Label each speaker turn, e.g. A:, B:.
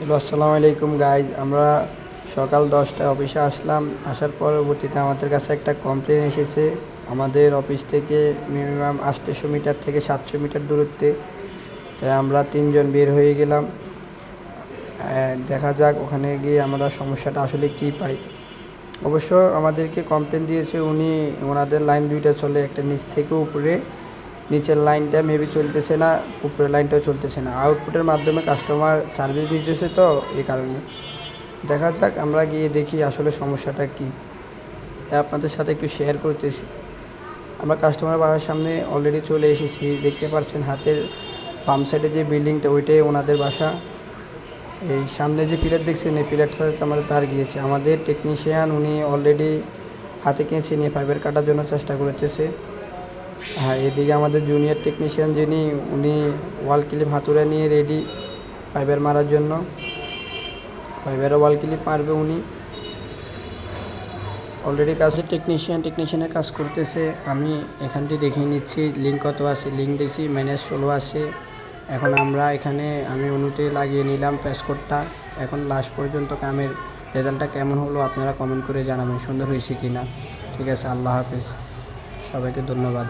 A: Hello, আসসালামু আলাইকুম guys. আমরা সকাল 10টায় অফিসে আসলাম। আসার পরবর্তীতে আমাদের কাছে একটা কমপ্লেন এসেছে। আমাদের অফিস থেকে মিনিমাম 800 মিটার থেকে 700 মিটার দূরত্বে। তাই আমরা 3 জন বের হয়ে গেলাম। দেখা যাক ওখানে গিয়ে আমরা সমস্যাটা আসলে কী পাই। অবশ্য আমাদেরকে কমপ্লেন দিয়েছে ওনাদের লাইন দুইটা চলে, একটা নিচ থেকে উপরে। নিচের লাইনটা মেবি চলতেছে না, উপরের লাইনটাও চলতেছে না। আউটপুটের মাধ্যমে কাস্টমার সার্ভিস দিতেছে, তো এই কারণে। দেখা যাক, আমরা গিয়ে দেখি আসলে সমস্যাটা কী। আপনাদের সাথে একটু শেয়ার করতেছি। আমরা কাস্টমার বাসার সামনে অলরেডি চলে এসেছি। দেখতে পাচ্ছেন হাতের বাম সাইডে যে বিল্ডিংটা, ওইটাই ওনাদের বাসা। এই সামনে যে পিলার দেখছেন, এই পিলারটার সাথে আমাদের তার গিয়েছে। আমাদের টেকনিশিয়ান উনি অলরেডি হাতে কেঁচি নিয়ে ফাইবার কাটার জন্য চেষ্টা করতেছে। হ্যাঁ, এদিকে আমাদের জুনিয়র টেকনিশিয়ান যিনি, উনি ওয়াল ক্লিপ হাতুড়া নিয়ে রেডি ফাইবার মারার জন্য। ফাইবারে ওয়াল ক্লিপ মারবে উনি। অলরেডি টেকনিশিয়ানের কাজ করতেছে। আমি এখান থেকে দেখে নিচ্ছি লিঙ্ক কত আছে। লিঙ্ক দেখছি -16 আছে। এখন আমি অনুতে লাগিয়ে নিলাম প্যাসকোডটা। এখন লাস্ট পর্যন্ত কামের রেজাল্টটা কেমন হলো আপনারা কমেন্ট করে জানাবেন সুন্দর হয়েছে কি না। ঠিক আছে, আল্লাহ হাফেজ, সবাইকে ধন্যবাদ।